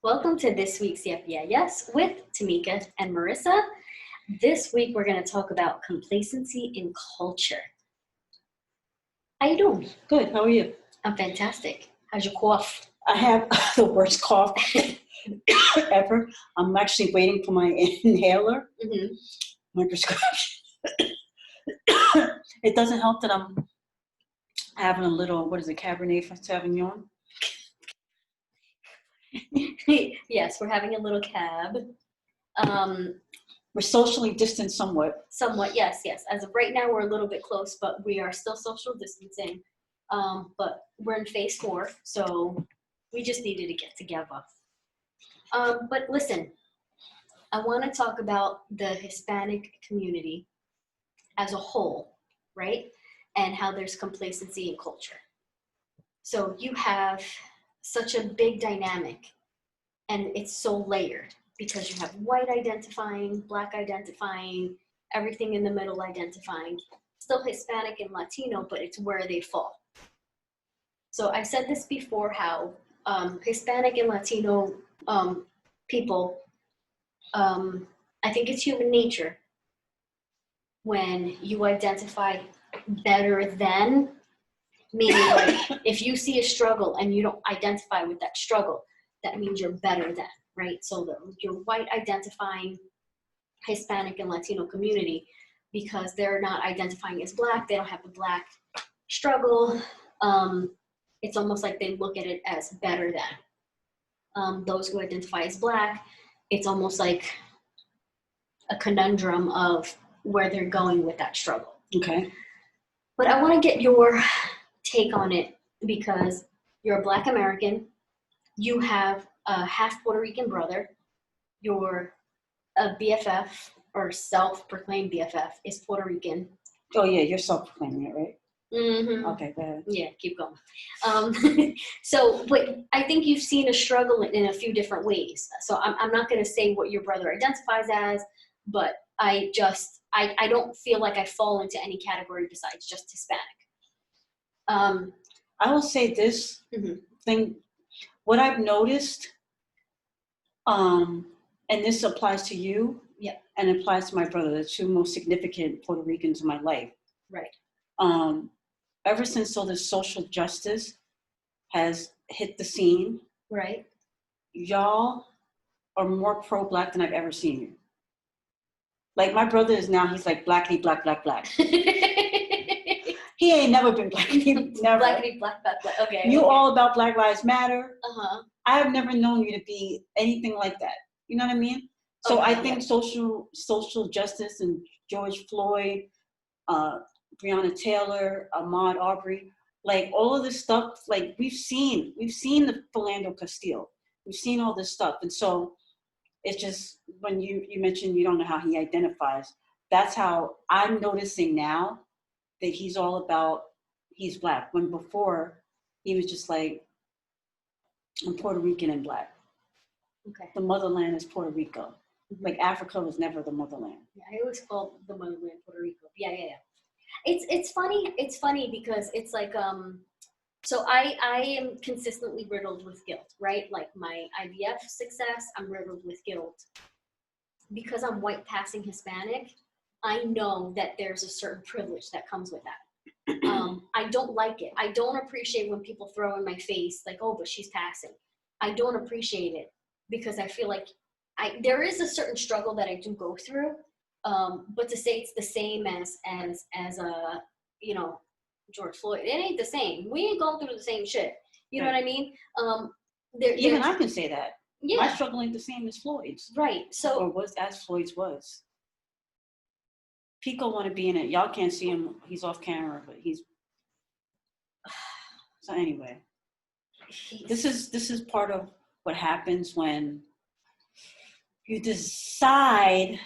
Welcome to this week's Yes with Tamika and Marisa. This week we're going to talk about complacency in culture. How you doing? Good. How are you? I'm fantastic. How's your cough? I have the worst cough ever. I'm actually waiting for my inhaler, my prescription. It doesn't help that I'm having a little, Cabernet Sauvignon? Yes, we're having a little cab. We're socially distanced somewhat. Somewhat, yes. As of right now, we're a little bit close, but we are still social distancing. But we're in phase 4, so we just needed to get together. But listen, I want to talk about the Hispanic community as a whole, right? And how there's complacency in culture. So you have such a big dynamic, and it's so layered because you have white identifying, black identifying, everything in the middle identifying, still Hispanic and Latino, but it's where they fall. So I've said this before, how Hispanic and Latino people, I think it's human nature when you identify better than, meaning like if you see a struggle and you don't identify with that struggle, that means you're better than, right? So your white identifying Hispanic and Latino community, because they're not identifying as black, they don't have the black struggle, it's almost like they look at it as better than. Those who identify as black, it's almost like a conundrum of where they're going with that struggle. Okay. But I want to get your take on it because you're a Black American, you have a half Puerto Rican brother, your BFF or self-proclaimed BFF is Puerto Rican. Oh yeah, you're self-proclaiming it, right? Mm-hmm. Okay, go ahead. Yeah, keep going. So, but I think you've seen a struggle in a few different ways. So I'm not going to say what your brother identifies as, but I don't feel like I fall into any category besides just Hispanic. I will say this thing, what I've noticed, and this applies to you, and applies to my brother, the two most significant Puerto Ricans in my life. Right. Ever since all this social justice has hit the scene, right, y'all are more pro-black than I've ever seen you. Like my brother is now, he's like blackity black, black, black. He ain't never been blackity, never. Blackity black, black, black. Okay. You okay. all about Black Lives Matter. Uh-huh. I have never known you to be anything like that. You know what I mean? So I think social justice and George Floyd, Breonna Taylor, Ahmaud Arbery, like all of this stuff, like we've seen the Philando Castile. We've seen all this stuff. And so it's just, when you mentioned you don't know how he identifies, that's how I'm noticing now that he's all about, he's black. When before he was just like, I'm Puerto Rican and black. Okay. The motherland is Puerto Rico. Like Africa was never the motherland. Yeah, I always call the motherland Puerto Rico. Yeah. It's funny because it's like so I am consistently riddled with guilt, right? Like my IVF success, I'm riddled with guilt. Because I'm white passing Hispanic, I know that there's a certain privilege that comes with that. I don't like it. I don't appreciate when people throw in my face like, oh, but she's passing. I don't appreciate it because I feel like there is a certain struggle that I do go through. But to say it's the same as George Floyd, it ain't the same. We ain't going through the same shit. You know what I mean? Even I can say that. Yeah. My struggle ain't the same as Floyd's. Right. So, or was as Floyd's was. Pico want to be in it. Y'all can't see him. He's off camera, but he's. So anyway, this is part of what happens when you decide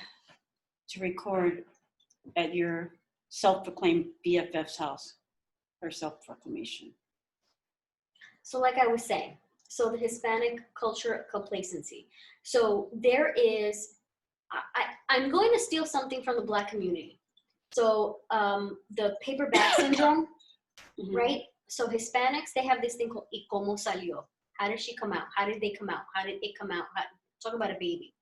to record at your self-proclaimed BFF's house, her self-proclamation. So like I was saying, so the Hispanic culture complacency. So there is, I'm going to steal something from the Black community. So the paper bag syndrome, right? So Hispanics, they have this thing called "y cómo salió," How did she come out? How did they come out? How did it come out? Talk about a baby.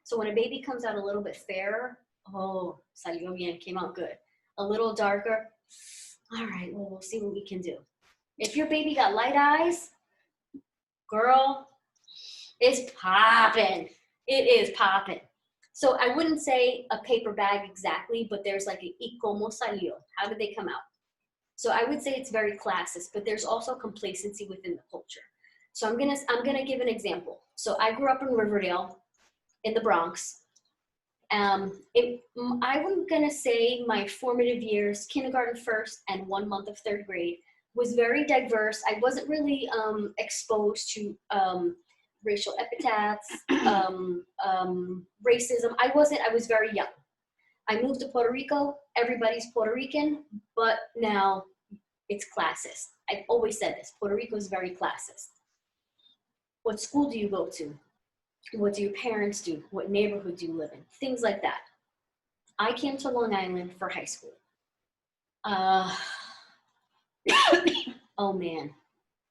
So when a baby comes out a little bit fairer, oh, salió bien, came out good. A little darker, all right, well, we'll see what we can do. If your baby got light eyes, girl, it's popping. It is popping. So I wouldn't say a paper bag exactly, but there's like a y cómo salió. How did they come out? So I would say it's very classist, but there's also complacency within the culture. So I'm gonna give an example. So I grew up in Riverdale, in the Bronx. I was gonna say my formative years, kindergarten first and 1 month of third grade, was very diverse. I wasn't really exposed to racial epithets, racism. I was very young. I moved to Puerto Rico. Everybody's Puerto Rican, but now it's classist. I've always said this. Puerto Rico is very classist. What school do you go to? What do your parents do? What neighborhood do you live in? Things like that. I came to Long Island for high school. Oh man,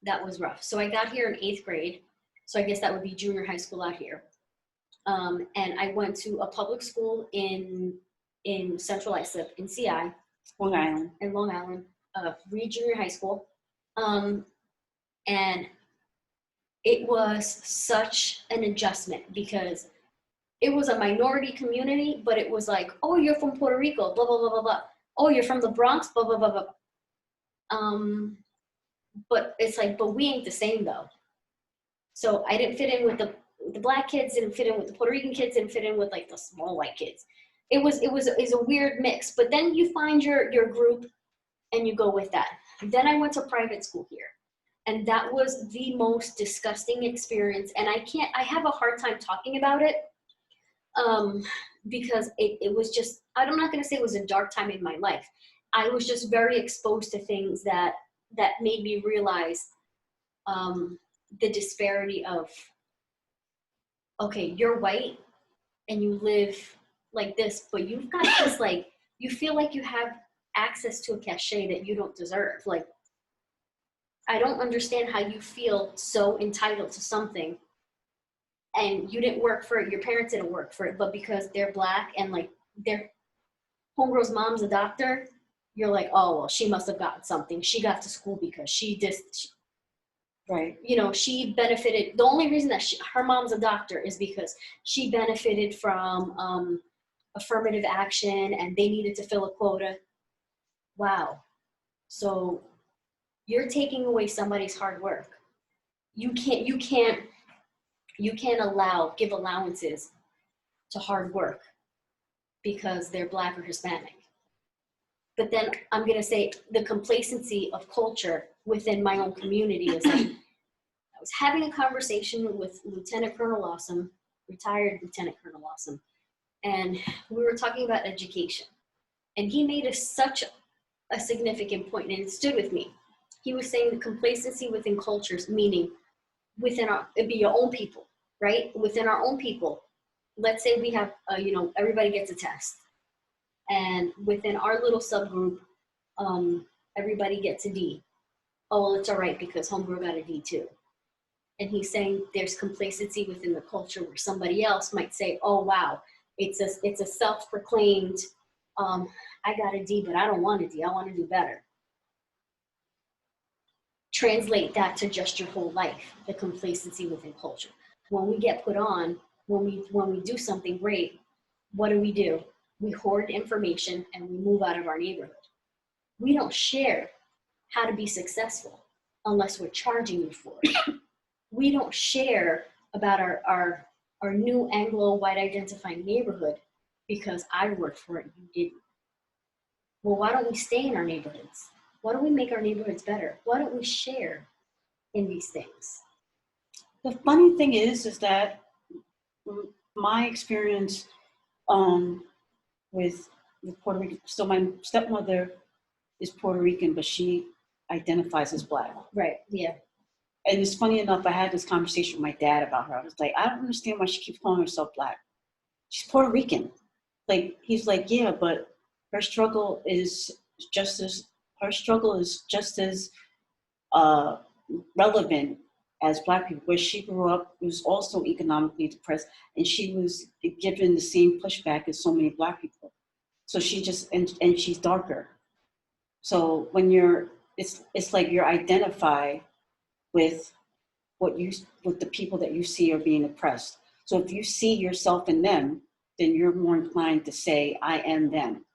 that was rough. So I got here in 8th grade. So I guess that would be junior high school out here. And I went to a public school in Central Islip, in CI. Long Island. In Long Island, Reed Junior High School. And it was such an adjustment because it was a minority community, but it was like, oh, you're from Puerto Rico, blah, blah, blah, blah, blah. Oh, you're from the Bronx, blah, blah, blah, blah. But it's like, but we ain't the same though. So I didn't fit in with the black kids, didn't fit in with the Puerto Rican kids, didn't fit in with like the small white kids. It was a weird mix, but then you find your group and you go with that. Then I went to private school here. And that was the most disgusting experience. And I have a hard time talking about it because it was just, I'm not gonna say it was a dark time in my life. I was just very exposed to things that made me realize the disparity of, okay, you're white and you live like this, but you've got this, like, you feel like you have access to a cachet that you don't deserve. Like, I don't understand how you feel so entitled to something and you didn't work for it, your parents didn't work for it, but because they're black and like their homegirl's mom's a doctor, you're like, oh, well, she must have gotten something. She got to school because right. You know, she benefited. The only reason that her mom's a doctor is because she benefited from affirmative action and they needed to fill a quota. Wow. So you're taking away somebody's hard work. You can't give allowances to hard work because they're black or Hispanic. But then I'm gonna say the complacency of culture within my own community is like, I was having a conversation with Lieutenant Colonel Lawson, retired Lieutenant Colonel Lawson, and we were talking about education. And he made such a significant point, and it stood with me. He was saying the complacency within cultures, meaning it'd be your own people, right? Within our own people, let's say we have, everybody gets a test. And within our little subgroup, everybody gets a D. Oh, well, it's all right because homegirl got a D too. And he's saying there's complacency within the culture where somebody else might say, oh, wow, it's a self-proclaimed, I got a D, but I don't want a D, I want to do better. Translate that to just your whole life, the complacency within culture. When we get put on, when we do something great, what do? We hoard information and we move out of our neighborhood. We don't share how to be successful unless we're charging you for it. We don't share about our new Anglo white identifying neighborhood because I worked for it, you didn't. Well, why don't we stay in our neighborhoods? Why don't we make our neighborhoods better? Why don't we share in these things? The funny thing is that my experience with Puerto Rican, so my stepmother is Puerto Rican, but she identifies as black. Right, yeah. And it's funny enough, I had this conversation with my dad about her. I was like, I don't understand why she keeps calling herself black. She's Puerto Rican. Like, he's like, yeah, but her struggle is just as relevant as Black people. Where she grew up, was also economically depressed, and she was given the same pushback as so many Black people. So she just, and she's darker. So when it's like you're identify with with the people that you see are being oppressed. So if you see yourself in them, then you're more inclined to say, I am them.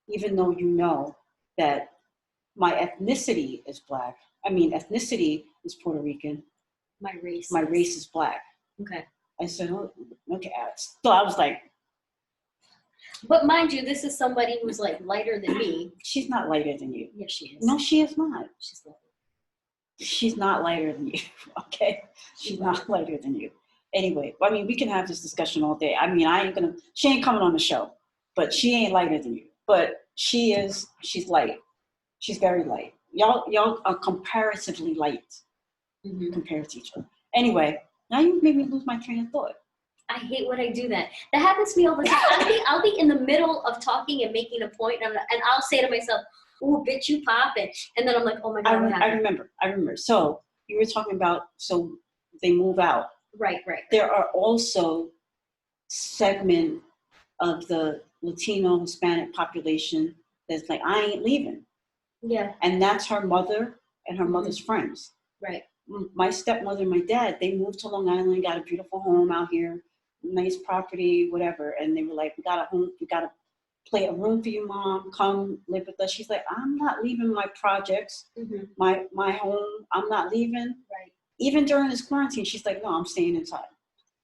Even though you know that my ethnicity is Black. I mean, ethnicity is Puerto Rican. My race. My race is Black. Okay. I said, oh, okay. So I was like, but mind you, this is somebody who's like lighter than me. she's not lighter than you. Yes, she is. No, she is not. She's lighter. She's not lighter than you. Okay. She's not lighter than you. Anyway, I mean, we can have this discussion all day. I mean, she ain't coming on the show, but she ain't lighter than you. But she's light. She's very light. Y'all are comparatively light compared to each other. Anyway, now you made me lose my train of thought. I hate when I do that. That happens to me all the time. I'll be in the middle of talking and making a point, and I'll say to myself, "Ooh, bitch, you poppin'," and then I'm like, "Oh my God, what happened?" I remember. So you were talking about, so they move out. Right. There are also segment of the Latino Hispanic population that's like, I ain't leaving. Yeah. And that's her mother and her mother's friends. Right. My stepmother and my dad, they moved to Long Island, got a beautiful home out here, nice property, whatever. And they were like, we got a home, we got to play a room for you, Mom. Come live with us. She's like, I'm not leaving my projects, my home. I'm not leaving. Right. Even during this quarantine, she's like, no, I'm staying inside.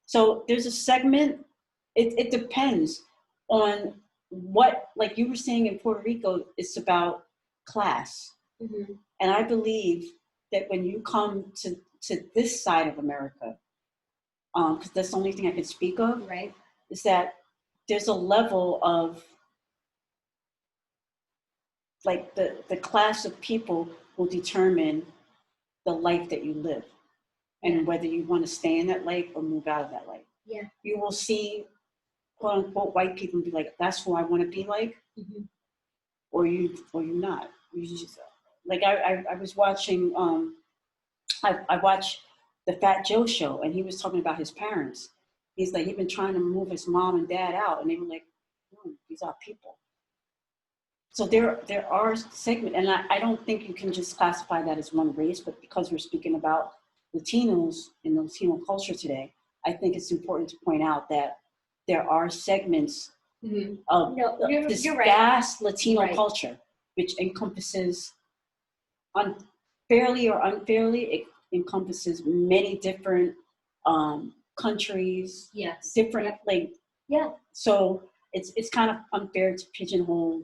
So there's a segment. It depends on what, like you were saying in Puerto Rico, it's about class. And I believe that when you come to this side of America, because that's the only thing I can speak of, right, is that there's a level of, like, the class of people will determine the life that you live, and whether you want to stay in that life or move out of that life. Yeah. You will see, quote unquote, white people be like, that's who I want to be like, or you not. You just, like, I was watching, I watched the Fat Joe show, and he was talking about his parents. He's like, he'd been trying to move his mom and dad out, and they were like, these are people. So there are segments, and I don't think you can just classify that as one race, but because we're speaking about Latinos in the Latino culture today, I think it's important to point out that there are segments of this vast Latino culture, which encompasses, fairly or unfairly, it encompasses many different countries, different, so it's kind of unfair to pigeonhole,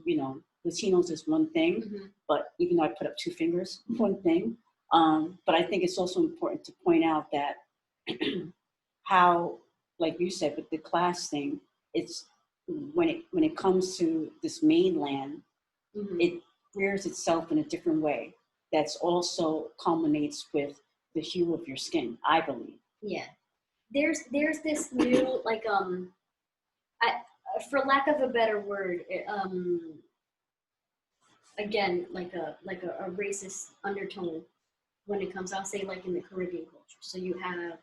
Latinos is one thing, but even though I put up two fingers, one thing. But I think it's also important to point out that how, like you said, with the class thing, it's when it comes to this mainland, it rears itself in a different way. That's also culminates with the hue of your skin, I believe. Yeah, there's this new, like, for lack of a better word, again, like a racist undertone when it comes, I'll say, like, in the Caribbean culture. So you have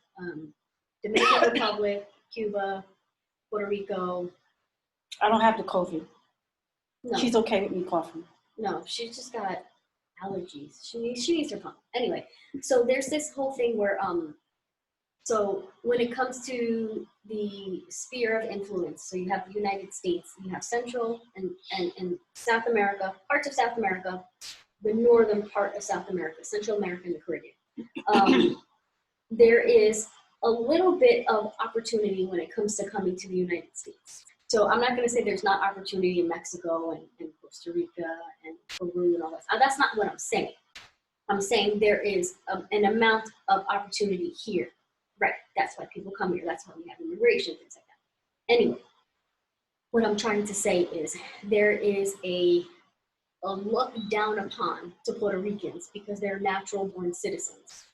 Dominican Republic, Cuba, Puerto Rico. I don't have the COVID. No. She's okay with me coughing. No, she's just got allergies. She needs her pump. Anyway, so there's this whole thing where so when it comes to the sphere of influence, so you have the United States, you have Central and South America, parts of South America, the northern part of South America, Central America and the Caribbean. There is a little bit of opportunity when it comes to coming to the United States. So I'm not going to say there's not opportunity in Mexico and Costa Rica and Peru and all that. That's not what I'm saying. I'm saying there is an amount of opportunity here. Right, that's why people come here. That's why we have immigration, things like that. Anyway, what I'm trying to say is there is a look down upon to Puerto Ricans because they're natural born citizens.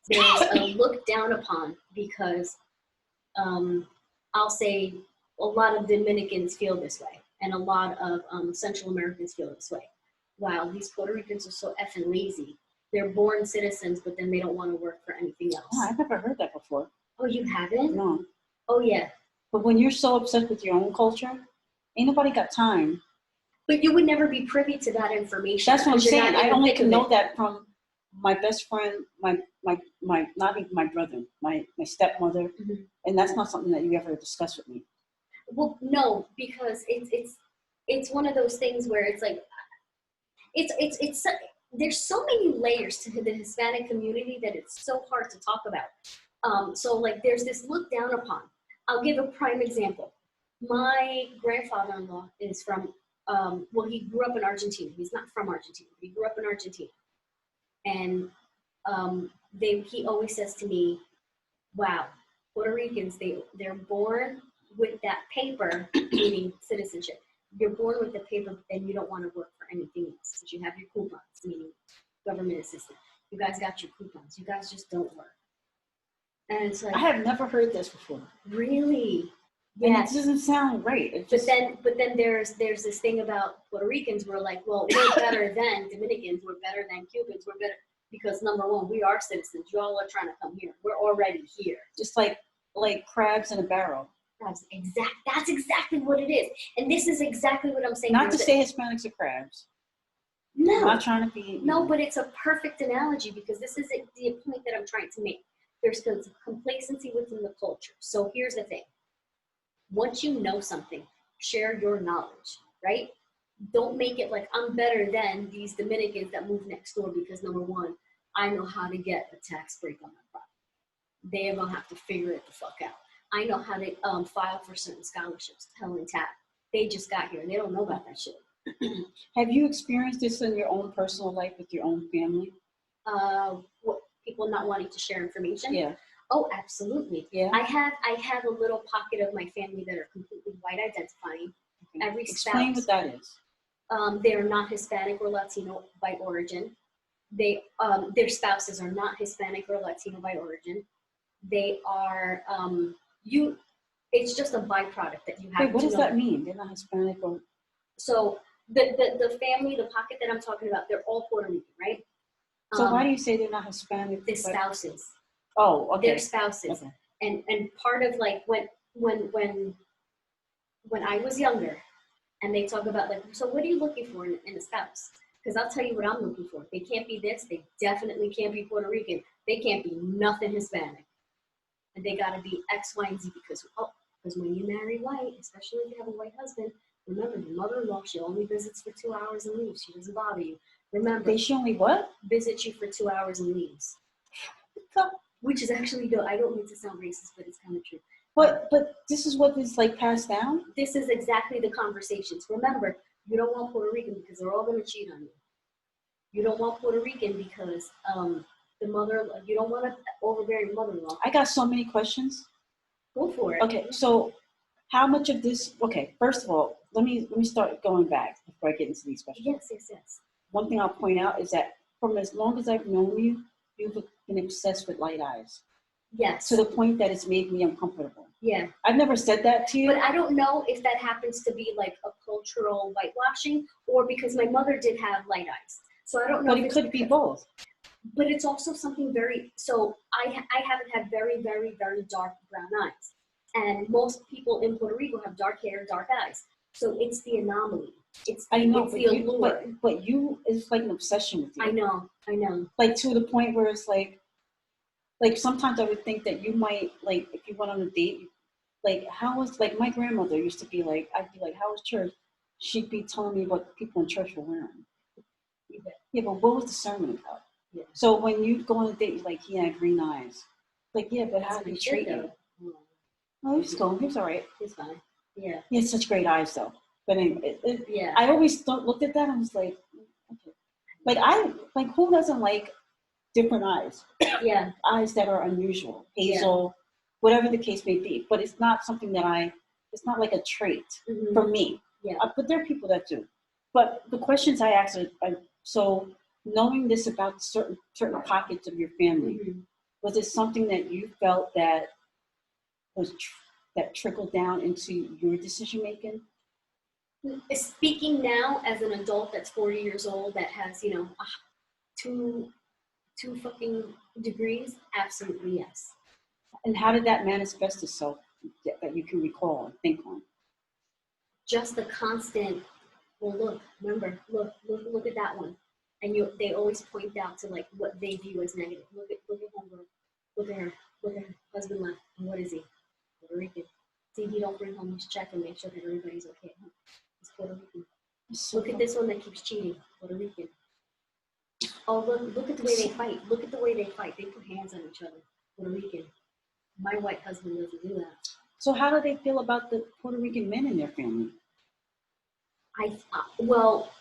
There's a look down upon because I'll say a lot of Dominicans feel this way, and a lot of Central Americans feel this way. Wow, these Puerto Ricans are so effing lazy. They're born citizens, but then they don't want to work for anything else. Oh, I've never heard that before. Oh, you haven't? No. Oh, yeah. But when you're so obsessed with your own culture, ain't nobody got time. But you would never be privy to that information. That's what I'm saying. I only can know it. that from my best friend, my not even my brother, my stepmother, Mhm. and that's not something that you ever discuss with me. Well, no, because it's one of those things where it's like it's there's so many layers to the Hispanic community that it's so hard to talk about. So like there's this look down upon. I'll give a prime example. My grandfather-in-law is from well, he grew up in Argentina. He's not from Argentina. He grew up in Argentina, and he always says to me, "Wow, Puerto Ricans, they're born with that paper, meaning citizenship. You're born with the paper, and you don't want to work for anything else. But you have your coupons, meaning government assistance. You guys got your coupons. You guys just don't work." And it's like, I have never heard this before. really? And Yeah. it doesn't sound right. It just, But then there's this thing about Puerto Ricans. We're like, well, we're better than Dominicans. We're better than Cubans. We're better because number one, we are citizens. Y'all are trying to come here. We're already here. just like crabs in a barrel. That's exactly what it is. And this is exactly what I'm saying. Not to say Hispanics are crabs. No. I'm not trying to be. No, but it's a perfect analogy because this is the point that I'm trying to make. There's complacency within the culture. So here's the thing. Once you know something, share your knowledge, right? Don't make it like I'm better than these Dominicans that move next door because number one, I know how to get a tax break on my property. They're gonna have to figure it the fuck out. I know how to file for certain scholarships, hell and tap. They just got here and they don't know about that shit. Have you experienced this in your own personal life with your own family? What, people not wanting to share information? Yeah. Oh, absolutely. Yeah. I have a little pocket of my family that are completely white identifying. Okay. Every Explain spouse, what that is. they are not Hispanic or Latino by origin. They their spouses are not Hispanic or Latino by origin. They are it's just a byproduct that you have. Wait, what to does know. that mean? They're not Hispanic or? So the family, the pocket that I'm talking about, they're all Puerto Rican, right? So why do you say they're not Hispanic? The spouses. Oh, okay. Their spouses. Okay. And part of like when I was younger, and they talk about like, so what are you looking for in a spouse? Because I'll tell you what I'm looking for. They can't be this. They definitely can't be Puerto Rican. They can't be nothing Hispanic. And they got to be X, Y, and Z because when you marry white, especially if you have a white husband, remember your mother-in-law, she only visits for 2 hours and leaves. She doesn't bother you. Remember, They only what? Visit you for 2 hours and leaves. Which is actually good. I don't mean to sound racist, but it's kind of true. But this is what is like passed down? This is exactly the conversations. Remember, you don't want Puerto Rican because they're all going to cheat on you. You don't want Puerto Rican because you don't want an overbearing mother-in-law. I got so many questions. Go for it. Okay, so how much of this? Okay, first of all, let me start going back before I get into these questions. Yes. One thing I'll point out is that from as long as I've known you, you've been obsessed with light eyes. Yes. To the point that it's made me uncomfortable. Yeah. I've never said that to you. But I don't know if that happens to be like a cultural whitewashing or because my mother did have light eyes. So I don't know. But it could be both. But it's also something so I haven't had very, very, very dark brown eyes. And most people in Puerto Rico have dark hair, dark eyes. So it's the anomaly. It's the allure. But it's like an obsession with you. I know. Like to the point where it's like sometimes I would think that you might, like, if you went on a date, like, like, my grandmother used to be like, I'd be like, how was church? She'd be telling me what people in church were wearing. Yeah, but what was the sermon about? Yeah. So when you go on a date, you're like, he had green eyes. Like, yeah, but how did he treat you? Oh, he's cool. He's all right. He's fine. Yeah. He has such great eyes, though. But anyway, yeah. I always looked at that and was like, okay. Like, who doesn't like different eyes? Yeah. Eyes that are unusual, hazel, whatever the case may be. But it's not something that it's not like a trait for me. Yeah. But there are people that do. But the questions I ask are so knowing this about certain pockets of your family, was it something that you felt that was that trickled down into your decision making? Speaking now as an adult that's 40 years old, that has, 2 2 fucking degrees, absolutely yes. And how did that manifest itself that you can recall and think on? Just the constant, well, look, remember, look at that one. And they always point out to like what they view as negative. Look at homegirl. Look at her husband left. And what is he? Puerto Rican. See, he don't bring home his check and make sure that everybody's okay. He's Puerto Rican. Look at this one that keeps cheating. Puerto Rican. Oh, look at the way they fight. Look at the way they fight. They put hands on each other. Puerto Rican. My white husband doesn't do that. So how do they feel about the Puerto Rican men in their family? Well,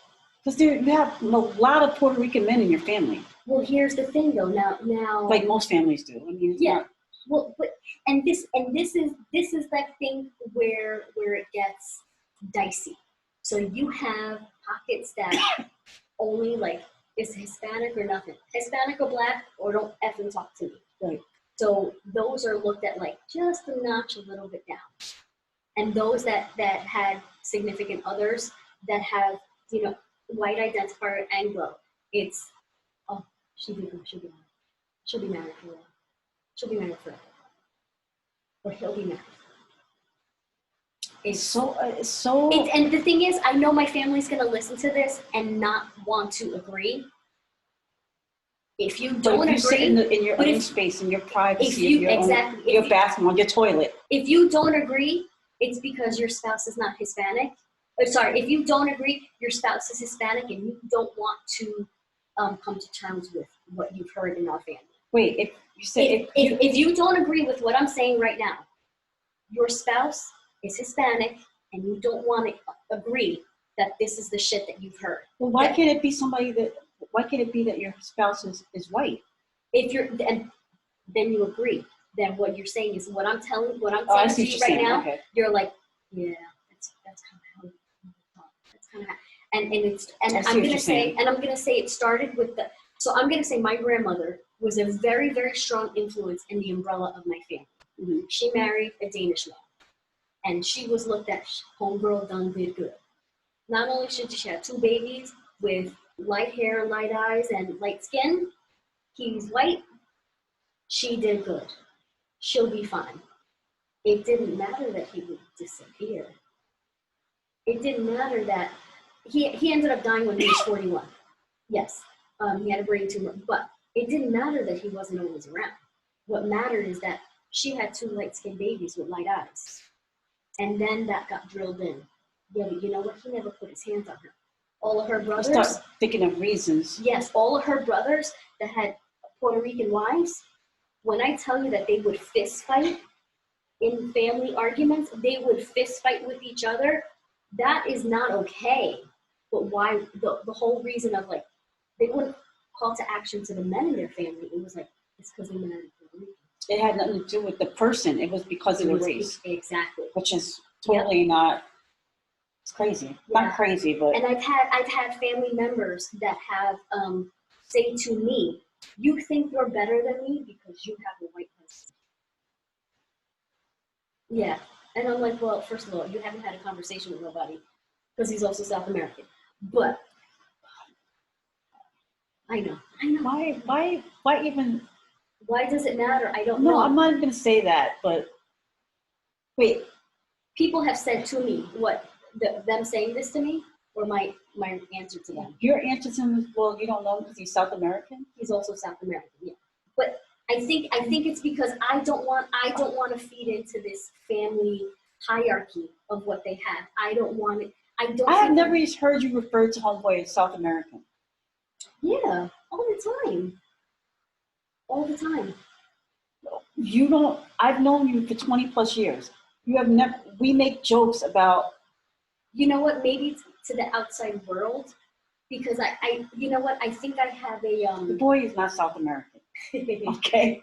because you have a lot of Puerto Rican men in your family. Well, here's the thing, though. Now, like most families do. I mean, yeah. Well, but this is that thing where it gets dicey. So you have pockets that only like is Hispanic or nothing, Hispanic or black, or don't effing talk to me. Right. So those are looked at like just a notch a little bit down, and those that had significant others that have white identifier Anglo, it's she'll be married for a while. She'll be married forever. Or he'll be married. It's so. And the thing is, I know my family's gonna listen to this and not want to agree. If you don't agree, sit in your own space, in your privacy, your bathroom, on your toilet. If you don't agree, it's because your spouse is not Hispanic. If you don't agree, your spouse is Hispanic, and you don't want to come to terms with what you've heard in our family. Wait, if you don't agree with what I'm saying right now, your spouse is Hispanic, and you don't want to agree that this is the shit that you've heard. Well, why can't it be why can't it be that your spouse is white? Then you agree. Then what you're saying is what I'm saying to you right now. Okay. You're like, yeah, that's kind of how we talk. That's kind of how. And I'm gonna say it started with so I'm gonna say my grandmother was a very, very strong influence in the umbrella of my family. Mm-hmm. She married a Danish man, and she was looked at homegirl done did good. Not only should she have 2 babies with light hair, light eyes, and light skin, he's white. She did good. She'll be fine. It didn't matter that he would disappear. It didn't matter that he ended up dying when he was 41. Yes, he had a brain tumor, but it didn't matter that he wasn't always around. What mattered is that she had 2 light-skinned babies with light eyes. And then that got drilled in. Yeah, but you know what? He never put his hands on her. All of her brothers. You start thinking of reasons. Yes, all of her brothers that had Puerto Rican wives, when I tell you that they would fist fight in family arguments, they would fist fight with each other. That is not okay. But why? The whole reason of like, they wouldn't call to action to the men in their family. It was like, it's because they married Puerto Rican. It had nothing to do with the person. It was because of the race. Exactly. Which is totally not. It's crazy. Yeah. Not crazy, but. And I've had family members that have say to me, "You think you're better than me because you have a white husband." Yeah, and I'm like, well, first of all, you haven't had a conversation with nobody because he's also South American. But I know. Why even? Why does it matter? I don't know. No, I'm not even gonna say that. But wait, people have said to me them saying this to me, or my answer to them. Your answer to him is, well, you don't know him because he's South American. He's also South American, yeah. But I think it's because I don't want to feed into this family hierarchy of what they have. I don't want it. I have never heard you refer to homeboy as South American. Yeah, all the time. All the time. You don't. I've known you for 20 plus years. You have never. We make jokes about. You know what? Maybe to the outside world, because I you know what? I think I have a The boy is not South American. Okay.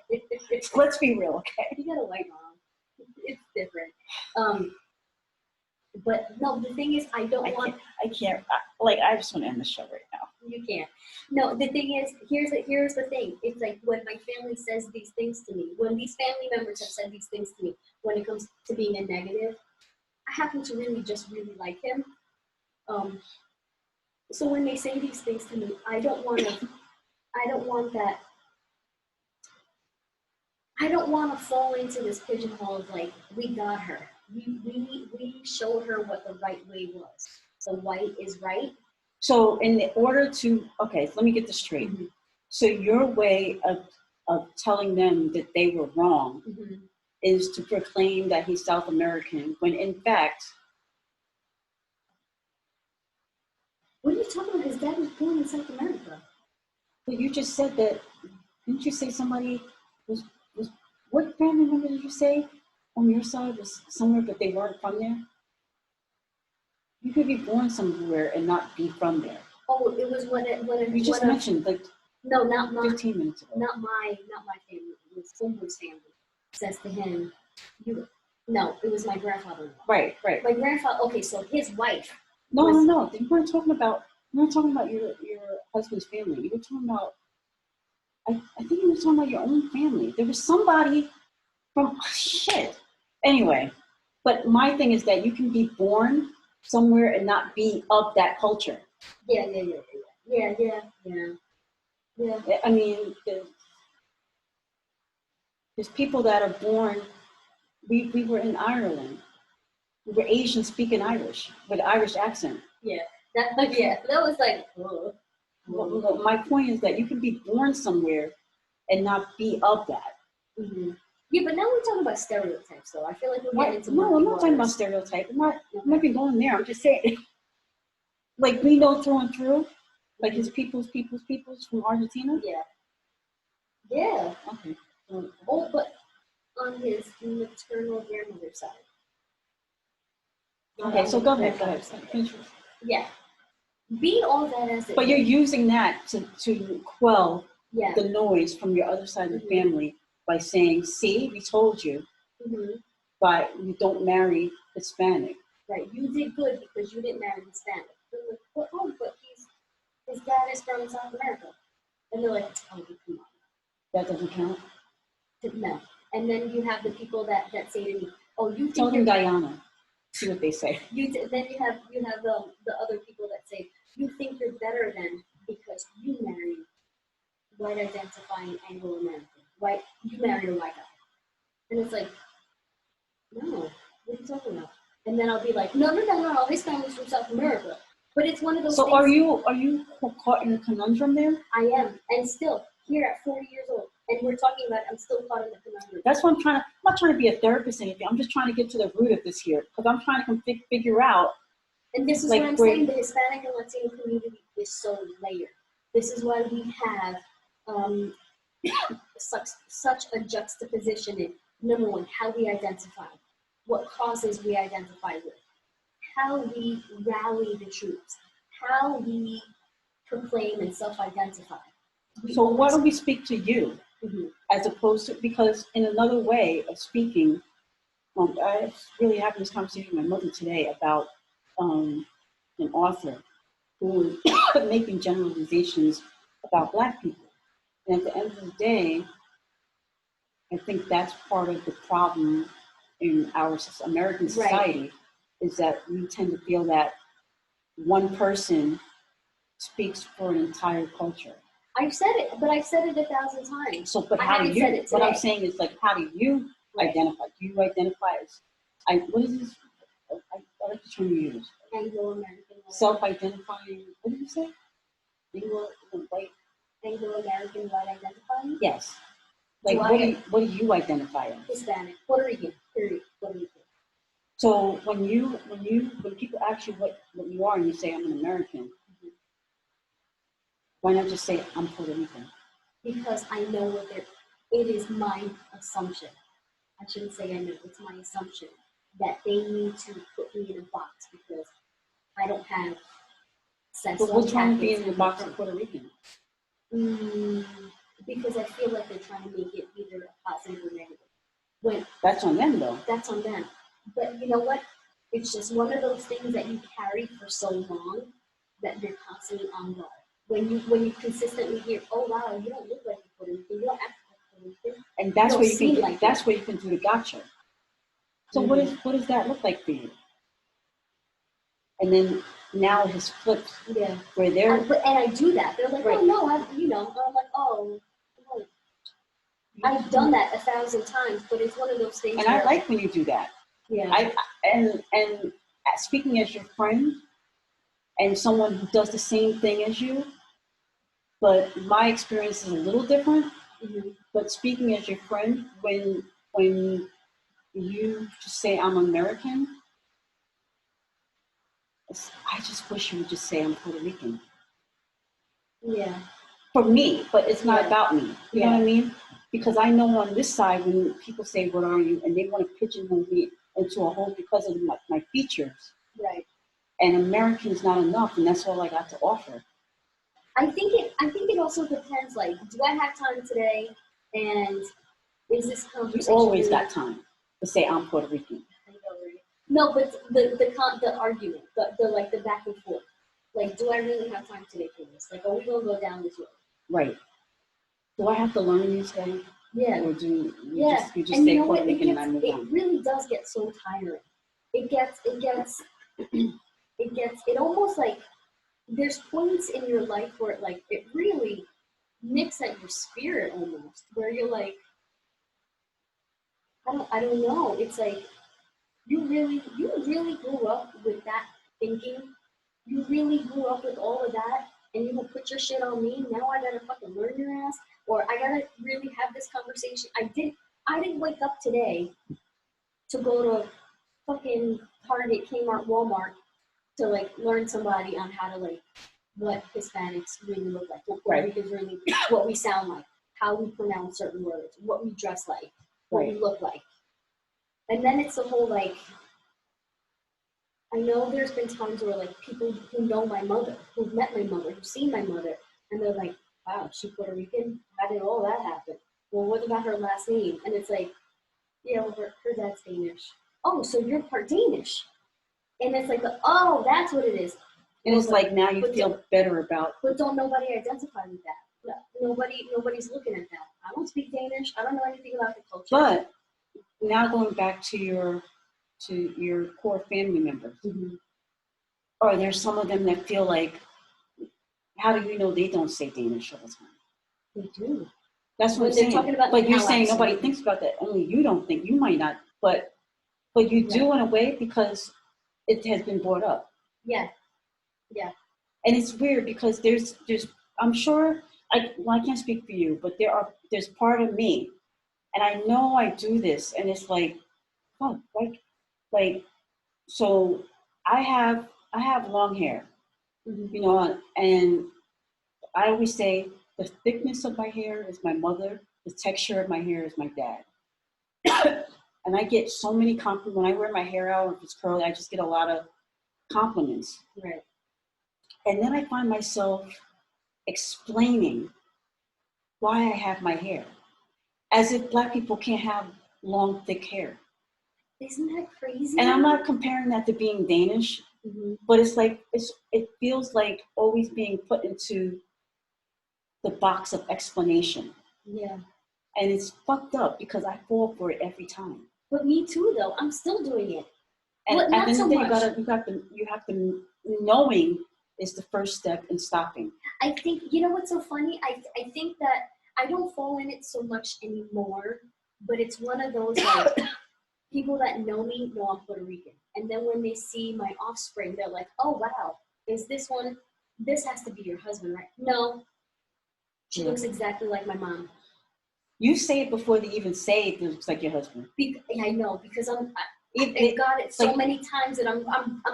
Let's be real. Okay. You got a white mom. It's different. But no, the thing is, I can't. I just want to end the show right now. You can't. No, the thing is, here's the thing. It's like when my family says these things to me, when these family members have said these things to me, when it comes to being a negative, I happen to really like him. So when they say these things to me, I don't want that I don't want to fall into this pigeonhole of like, we got her. We showed her what the right way was. The white is right. So in order to, okay, let me get this straight. Mm-hmm. So your way of telling them that they were wrong Mm-hmm. is to proclaim that he's South American, when in fact... What are you talking about? His dad was born in South America. Well, you just said that, didn't you say somebody was, what family member did you say on your side was somewhere, but they weren't from there? You could be born somewhere and not be from there. Oh, it was what You just mentioned like no, not 15 minutes ago. Not my family. It was Homewood's family. Says to him, no, it was my grandfather. Right. My grandfather. Okay, so his wife. No. You weren't talking about your husband's family. You were talking about. I think you were talking about your own family. There was somebody from shit. Anyway, but my thing is that you can be born somewhere and not be of that culture. Yeah. I mean, there's people that are born. We were in Ireland. We were Asian speaking Irish with Irish accent. Yeah, that was like. Well, my point is that you can be born somewhere and not be of that. Mm-hmm. Yeah, but now we're talking about stereotypes, though. I feel like we're getting into no, I'm not talking about stereotypes. I'm not even going there. I'm just saying, like, we know through and through, like his peoples from Argentina. Yeah. Okay. Oh, but on his maternal grandmother's side. Okay, so go ahead. Finish. Yeah. Be all that as it but you're using that to quell the noise from your other side of the family by saying, see, we told you, but you don't marry Hispanic. Right, you did good because you didn't marry Hispanic. But his dad is from South America. And they're like, oh, come on. That doesn't count? No. And then you have the people that say to me, oh, you think tell them Guyana. See what they say. Then you have the other people that say, you think you're better than because you marry white identifying Anglo-American. You marry a white guy. And it's like, no, what are you talking about? And then I'll be like, no, his family's from South America. But it's one of those things. So are you caught in a conundrum there? I am. And still, here at 40 years old, and we're talking about, I'm still caught in the conundrum. That's what I'm not trying to be a therapist or anything. I'm just trying to get to the root of this here. Because I'm trying to figure out. And this is what I'm saying, the Hispanic and Latino community is so layered. This is why we have such a juxtaposition in, number one, how we identify, what causes we identify with, how we rally the troops, how we proclaim and self-identify. So why don't we speak to you as opposed to, because in another way of speaking, I was really having this conversation with my mother today about an author who was making generalizations about Black people. And at the end of the day, I think that's part of the problem in our American society, is that we tend to feel that one person speaks for an entire culture. I've said it, but I've said it 1,000 times. So, but how do you? What I'm saying is, like, how do you identify? Do you identify as? What is this? I like the term you use. Anglo-American. Self-identifying. What did you say? Anglo-American white identifying. Yes. Like, what do you identify as? Hispanic, Puerto Rican. Period. Puerto Rican. So when people ask you what you are and you say I'm an American, why not just say I'm Puerto Rican? Because I know what it is my assumption. I shouldn't say I know, it's my assumption that they need to put me in a box because I don't have sense. But what's wrong with being in the box of Puerto Rican? Because I feel like they're trying to make it either a positive or negative. That's on them, though. That's on them. But you know what? It's just one of those things that you carry for so long that you're constantly on guard. When you consistently hear, oh wow, you don't look like a Puerto Rican, you don't act like a Puerto Rican. And that's where you can that's where you can do the gotcha. So what does that look like for you? And then now it has flipped. Yeah. Where they're and I do that. They're like, oh no, I'm like, oh. I've done that 1,000 times, but it's one of those things. And I like when you do that. Yeah. And speaking as your friend and someone who does the same thing as you, but my experience is a little different. Mm-hmm. But speaking as your friend, when you just say I'm American, I just wish you would just say I'm Puerto Rican. Yeah. For me, but it's not about me. You know Yeah. what I mean? Because I know on this side, when people say, "What are you?" and they want to pigeonhole me into a hole because of my features. Right. And American's not enough, and that's all I got to offer. I think it also depends. Like, do I have time today? And is this You conversation? always got time to say I'm Puerto Rican. I know, right? No, but the argument, the like the back and forth. Like, do I really have time today for this? Like, are we gonna go down this road? Right. Do I have to learn you today? Yeah. Or do you just and say you know Puerto what? Rican and I move on? It really does get so tiring. It almost like there's points in your life where it really nicks at your spirit almost, where you're like, I don't know. It's like you really grew up with that thinking. You really grew up with all of that, and you gonna put your shit on me. Now I gotta fucking learn your ass, or I gotta really have this conversation. I didn't wake up today to go to fucking Target, Kmart, Walmart to like learn somebody on how to like what Hispanics really look like, what Puerto Ricans really, what we sound like, how we pronounce certain words, what we dress like, what we look like. And then it's the whole like, I know there's been times where like people who know my mother, who've met my mother, who've seen my mother, and they're like, wow, she's Puerto Rican? How did all that happen? Well, what about her last name? And it's like, yeah, well, her dad's Danish. Oh, so you're part Danish. And it's like, oh, that's what it is. And it's like now you feel better about. But don't nobody identify with that. No, nobody's looking at that. I don't speak Danish. I don't know anything about the culture. But now going back to your core family members, or there's some of them that feel like, how do you know they don't say Danish all the time? They do. That's what I'm saying. Talking about but you're saying nobody thinks about that. Only you don't think. You might not, but you do in a way because it has been brought up. Yeah. Yeah. And it's weird because there's I'm sure I can't speak for you, but there's part of me, and I know I do this, and it's like, oh, like so I have long hair, you know, and I always say the thickness of my hair is my mother, the texture of my hair is my dad. And I get so many compliments when I wear my hair out, if it's curly, I just get a lot of compliments. Right. And then I find myself explaining why I have my hair, as if Black people can't have long, thick hair. Isn't that crazy? And I'm not comparing that to being Danish, but it's like it feels like always being put into the box of explanation. Yeah. And it's fucked up because I fall for it every time. But me too, though. I'm still doing it. And at the end of the day, you have to knowing is the first step in stopping. I think, you know what's so funny? I think that I don't fall in it so much anymore, but it's one of those like people that know me know I'm Puerto Rican. And then when they see my offspring, they're like, oh, wow, is this has to be your husband, right? No, she looks exactly like my mom. You say it before they even say it looks like your husband. I know, because I've got it so many times that I'm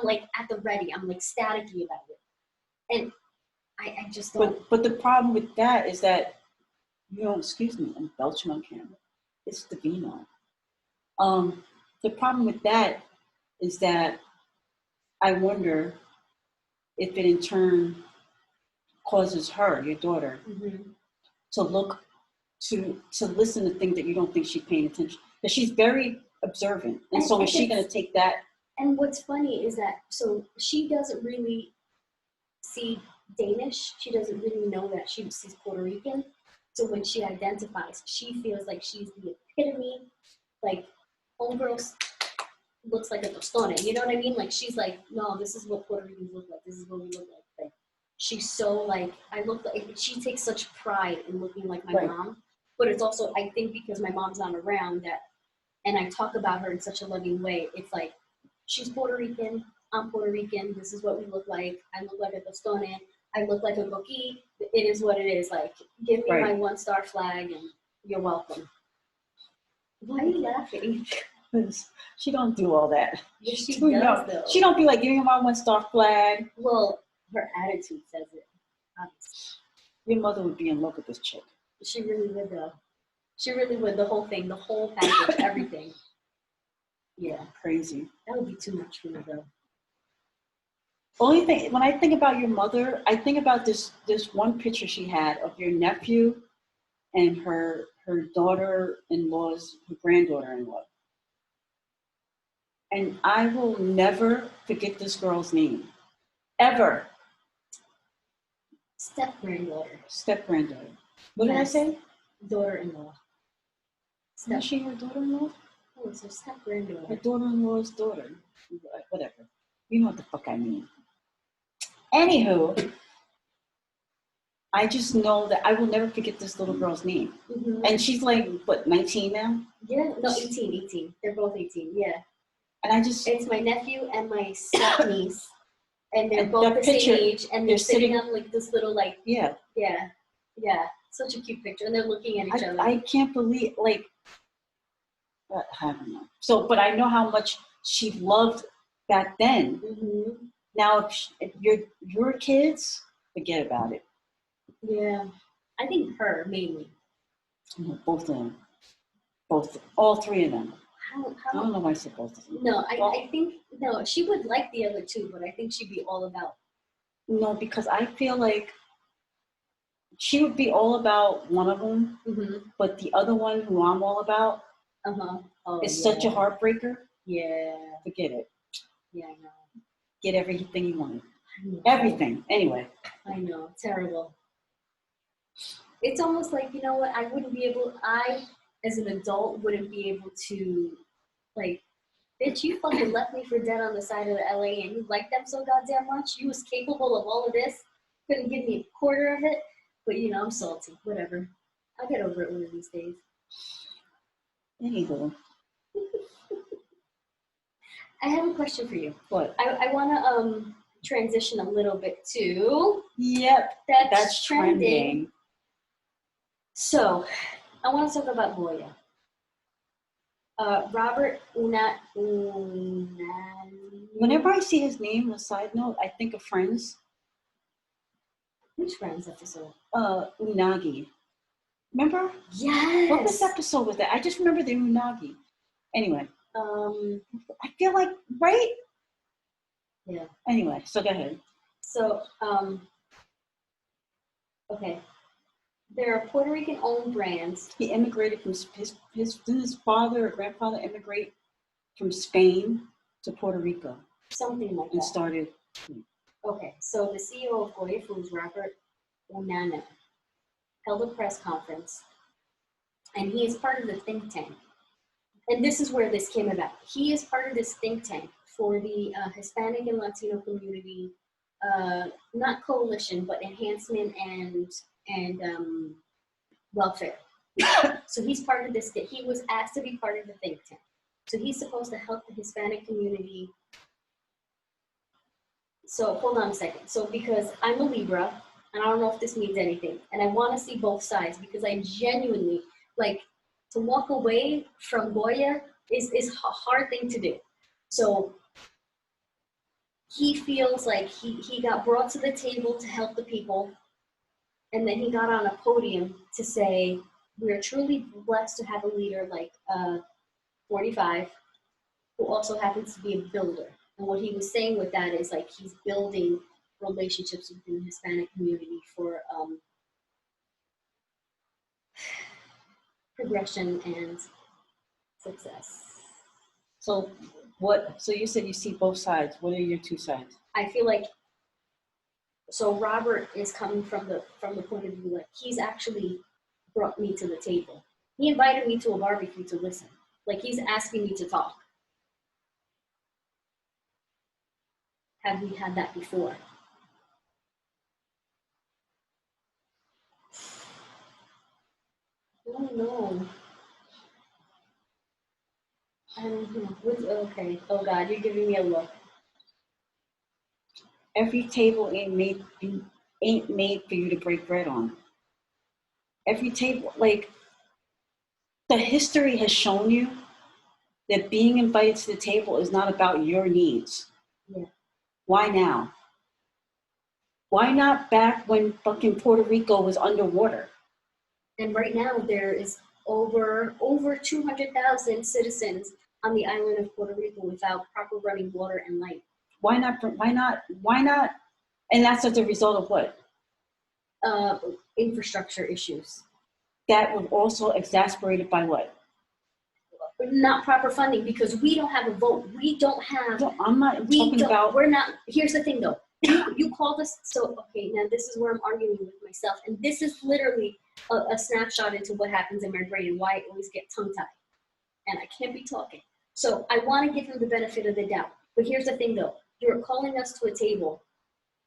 like at the ready. I'm like staticky about it. And I just don't. But the problem with that is that, excuse me, I'm belching on camera. It's the vino. The problem with that is that I wonder if it in turn causes her, your daughter, to look to listen to things that you don't think she's paying attention. Because she's very observant, and so is she going to take that? And what's funny is that so she doesn't really see Danish. She doesn't really know that she sees Puerto Rican. So when she identifies, she feels like she's the epitome. Like homegirls looks like a tostone. You know what I mean? Like she's like, no, this is what Puerto Ricans look like. This is what we look like. She's so like, I look like, she takes such pride in looking like my mom. But it's also, I think, because my mom's not around that, and I talk about her in such a loving way. It's like, she's Puerto Rican, I'm Puerto Rican, this is what we look like. I look like a tostone, I look like a coquí. It is what it is. Like, give me my 1-star flag and you're welcome. Why are you laughing? She don't do all that. Yes, she does, though. She don't be like, giving me my 1-star flag. Well, her attitude says it, obviously. Your mother would be in love with this chick. She really would, though. She really would. The whole thing, the whole package, everything. Yeah. Crazy. That would be too much for me, though. Only thing, when I think about your mother, I think about this one picture she had of your nephew and her daughter-in-law's, her granddaughter-in-law. And I will never forget this girl's name. Ever. Step-granddaughter. Step-granddaughter. What did I say? Daughter-in-law. Is she her daughter-in-law? Oh, it's her step-granddaughter. Her daughter-in-law's daughter. Whatever. You know what the fuck I mean. Anywho, I just know that I will never forget this little girl's name. Mm-hmm. And she's like, what, 19 now? Yeah, no, 18. They're both 18, yeah. And I just... It's my nephew and my step-niece. And they're both the same age. And they're sitting on like this little like... Yeah. Such a cute picture. And they're looking at each other. I can't believe, like... I don't know. So, but I know how much she loved back then. Mm-hmm. Now, if your kids, forget about it. Yeah, I think her mainly. Both of them. All three of them. I don't know why I said both of them. No, I think, no, she would like the other two, but I think she'd be all about. No, because I feel like she would be all about one of them, mm-hmm. But the other one who I'm all about is such a heartbreaker. Yeah. Forget it. Yeah, I know. Get everything you want. Everything. Anyway. I know. Terrible. It's almost like, you know what, I, as an adult, wouldn't be able to, like, bitch, you fucking left me for dead on the side of the LA and you liked them so goddamn much. You was capable of all of this. Couldn't give me a quarter of it. But, you know, I'm salty. Whatever. I'll get over it one of these days. Anywho. I have a question for you. What? I want to transition a little bit to... Yep. That's trending. So, I want to talk about Goya. Robert Unani. Whenever I see his name, a side note, I think of Friends. Which Friends episode? Unagi. Remember? Yes. What this episode was that? I just remember the Unagi. Anyway. I feel like, right? Yeah. Anyway, so go ahead. So, okay. There are Puerto Rican-owned brands. He immigrated from his father or grandfather immigrate from Spain to Puerto Rico. Something like that. And started. Okay, so the CEO of Goya Foods, Robert Onana, held a press conference, and he is part of the think tank. And this is where this came about. He is part of this think tank for the Hispanic and Latino community, not coalition, but enhancement and welfare. So he's part of this. He was asked to be part of the think tank. So he's supposed to help the Hispanic community. So hold on a second. So because I'm a Libra, and I don't know if this means anything, and I want to see both sides because I genuinely, like, to walk away from Goya is a hard thing to do. So he feels like he got brought to the table to help the people, and then he got on a podium to say, we are truly blessed to have a leader like 45, who also happens to be a builder. And what he was saying with that is, like, he's building relationships within the Hispanic community for progression and success. So what? So you said you see both sides. What are your two sides? I feel like, so Robert is coming from the point of view, like, he's actually brought me to the table. He invited me to a barbecue to listen. Like, he's asking me to talk. Have we had that before? Oh no. I don't know. Okay. Oh God, you're giving me a look. Every table ain't made for you to break bread on. Every table, like the history has shown you that being invited to the table is not about your needs. Yeah. Why now? Why not back when fucking Puerto Rico was underwater? And right now there is over 200,000 citizens on the island of Puerto Rico without proper running water and light. Why not? Why not? Why not? And that's as a result of what? Infrastructure issues. That was also exasperated by what? Not proper funding, because we don't have a vote. We don't have. No, I'm not talking about. We're not. Here's the thing, though. You called us. So okay, now this is where I'm arguing with myself, and this is literally a snapshot into what happens in my brain and why I always get tongue-tied, and I can't be talking. So I want to give him the benefit of the doubt. But here's the thing, though. You're calling us to a table,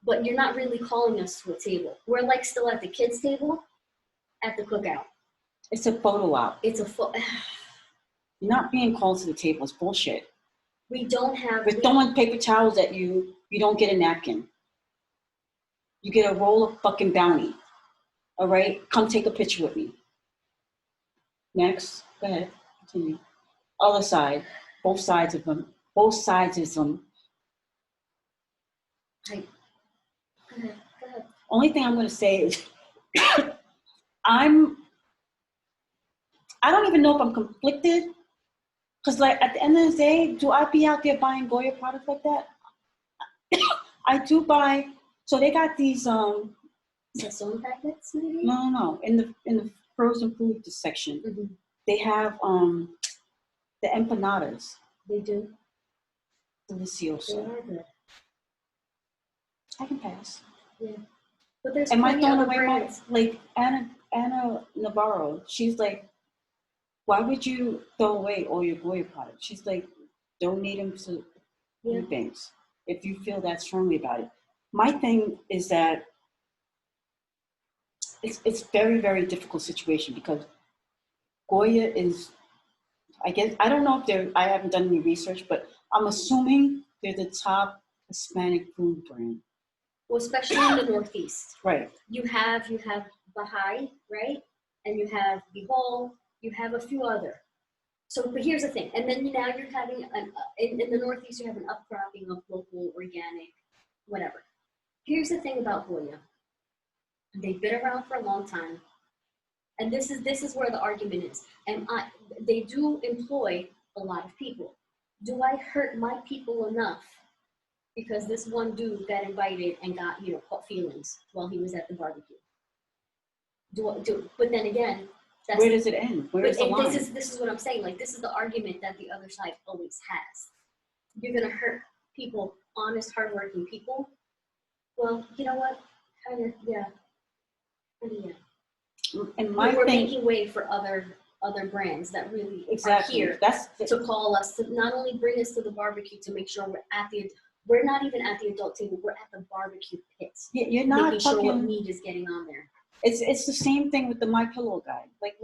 but you're not really calling us to a table. We're like still at the kids' table, at the cookout. It's a photo op. It's a You're not being called to the table. It's bullshit. We don't have. We're throwing paper towels at you. You don't get a napkin. You get a roll of fucking Bounty. All right? Come take a picture with me. Next. Go ahead. Continue. Other side. Both sides of them. Both sides of them. Go ahead. Only thing I'm going to say is I don't even know if I'm conflicted. Because, like, at the end of the day, do I be out there buying Goya products like that? I do buy. So they got these. Sazon packets, maybe? No. In the frozen food section, they have the empanadas. They do. Delicioso. They are good. I can pass. Yeah. But there's Am I plenty throwing of away brands. like Anna Navarro? She's like, why would you throw away all your Goya products? She's like, donate them to food banks if you feel that strongly about it. My thing is that it's very, very difficult situation because Goya is, I guess, I don't know if I haven't done any research, but I'm assuming they're the top Hispanic food brand. Well, especially in the Northeast. Right. You have Baha'i, right? And you have Bihol. You have a few other. So, but here's the thing. And then now you're having, in the Northeast, you have an upcropping of local, organic, whatever. Here's the thing about Goya. They've been around for a long time. And this is where the argument is. And they do employ a lot of people. Do I hurt my people enough because this one dude got invited and got, caught feelings while he was at the barbecue? But then again, where does it end? Where is the line? This is what I'm saying. Like, this is the argument that the other side always has. You're gonna hurt people, honest, hardworking people. Well, you know what? Kind of, yeah. And we're making way for other brands that really are here to call us, to not only bring us to the barbecue to make sure we're not even at the adult table, we're at the barbecue pits. You're not making sure what meat is getting on there. It's the same thing with the My Pillow guy. Like,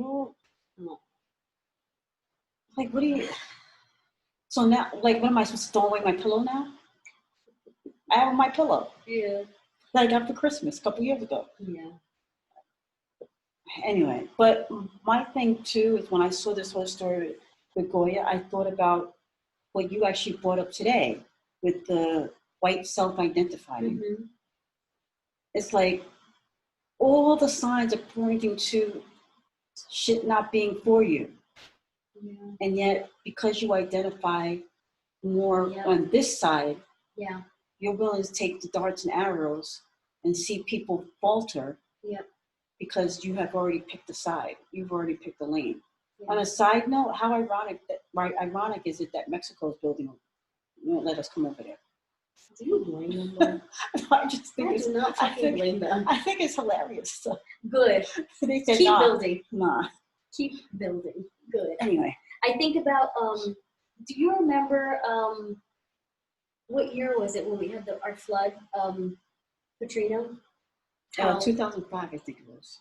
like, what do you? So now, like, what am I supposed to throw away my pillow now? I have My Pillow. Yeah. That I got for Christmas a couple years ago. Yeah. Anyway, but my thing too is when I saw this whole story with Goya, I thought about what you actually brought up today with the white self-identifying. Mm-hmm. It's like all the signs are pointing to shit not being for you. Yeah. And yet, because you identify more on this side, you're willing to take the darts and arrows and see people falter. Yep. Because you have already picked a side. You've already picked a lane. Yeah. On a side note, how ironic is it that Mexico's building won't let us come over there? Do you blame them? I just think blame them. I think it's hilarious. So. Good. They said, keep building. Nah. Keep building. Good. Anyway. I think about, do you remember, what year was it when we had our flood, Katrina? 2005, I think it was.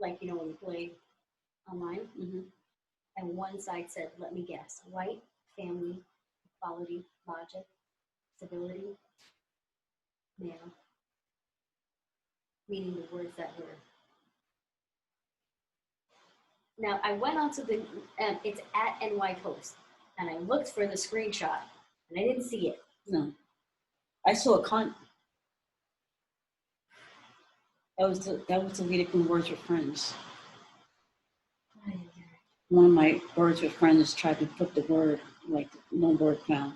like, you know, when you play online. Mm-hmm. And one side said, let me guess, white, family, equality, logic, civility, male, meaning the words that were. Now, I went onto the, it's at NY Post, and I looked for the screenshot, and I didn't see it. No. I saw that was deleted from Words with Friends. One of my Words with Friends tried to put the word, like, no word found.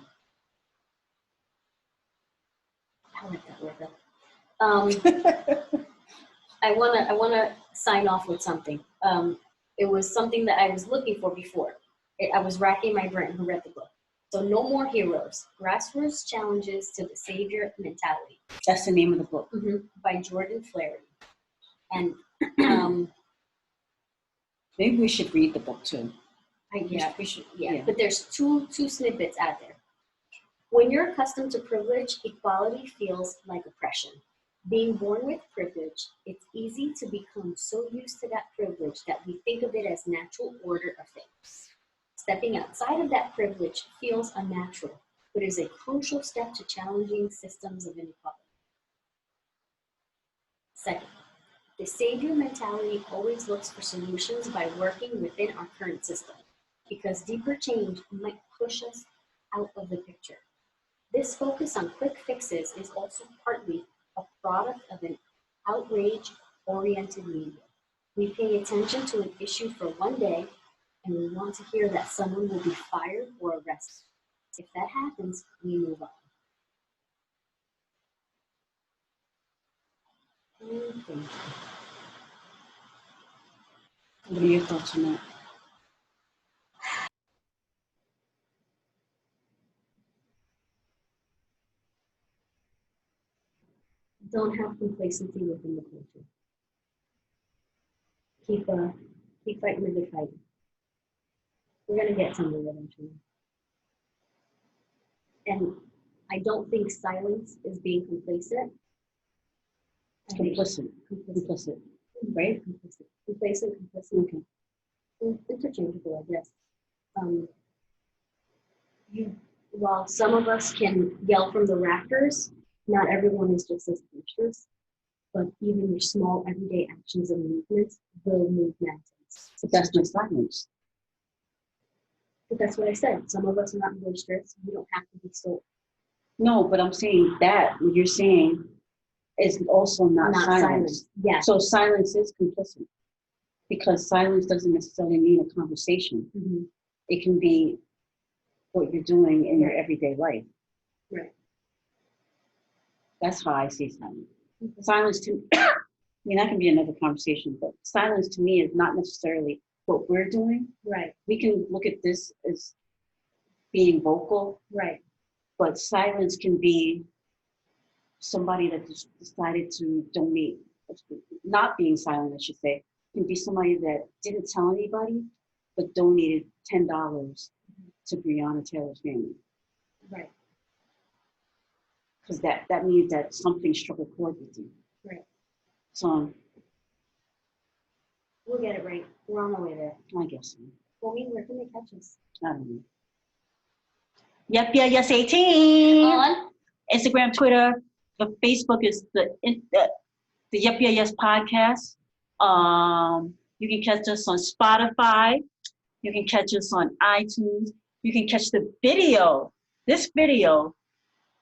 I like that word though. I wanna sign off with something. It was something that I was looking for before. I was racking my brain who read the book. So No More Heroes, Grassroots Challenges to the Savior Mentality. That's the name of the book. Mm-hmm. By Jordan Flaherty. And maybe we should read the book too. We should. But there's two snippets out there. When you're accustomed to privilege, equality feels like oppression. Being born with privilege, it's easy to become so used to that privilege that we think of it as natural order of things. Stepping outside of that privilege feels unnatural, but is a crucial step to challenging systems of inequality. Second, the savior mentality always looks for solutions by working within our current system, because deeper change might push us out of the picture. This focus on quick fixes is also partly a product of an outrage-oriented media. We pay attention to an issue for one day, and we want to hear that someone will be fired or arrested. If that happens, we move on. Okay. What are your thoughts on that? Don't have complacency within the culture. Keep fighting the good fight. We're gonna get somewhere eventually. And I don't think silence is being complacent. Complicit. Right? Complacent. Okay. Interchangeable, I guess. While some of us can yell from the rafters, not everyone is just as boisterous. But even your small everyday actions and movements will move mountains. But that's not silence. But that's what I said. Some of us are not boisterous. We don't have to be so. No, but I'm saying that what you're saying is also not silence. Yeah. So silence is complicit, because silence doesn't necessarily mean a conversation. Mm-hmm. It can be what you're doing in your everyday life. Right. That's how I see silence. Mm-hmm. Silence to I mean, that can be another conversation, but silence to me is not necessarily what we're doing. Right. We can look at this as being vocal. Right. But silence can be somebody that just decided to donate, not being silent, I should say, can be somebody that didn't tell anybody, but donated $10 to Breonna Taylor's family. Right. Because that means that something struck a chord with you. Right. So we'll get it right. We're on our way there. I guess so. Well, where can they catch us? I don't know. Yep, yeah, yes, 18. On Instagram, Twitter, the Facebook is the Yep, yeah, yes podcast. You can catch us on Spotify. You can catch us on iTunes. You can catch the video. This video,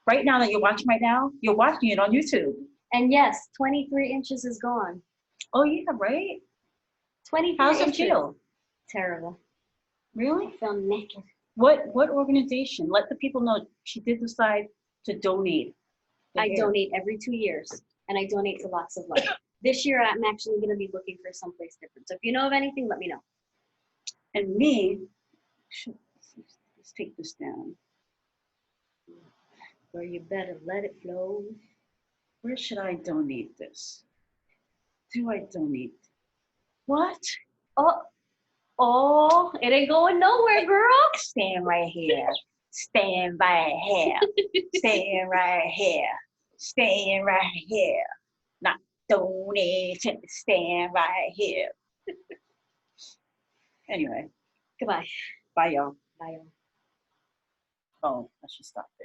right now that you're watching right now, you're watching it on YouTube. And yes, 23 inches is gone. Oh yeah, right? 23 How's inches. it feel? Terrible. Really? I feel naked. What organization? Let the people know she did decide to donate. I donate every 2 years, and I donate to lots of love. This year, I'm actually going to be looking for someplace different. So if you know of anything, let me know. And me, let's take this down. Or you better let it flow. Where should I donate this? Do I donate? What? Oh, it ain't going nowhere, girl. Stand right here. Stand right here. Stand right here. Stand right here. Now, donation, stand right here. Anyway, Goodbye. bye, y'all. Bye. Oh, I should stop there.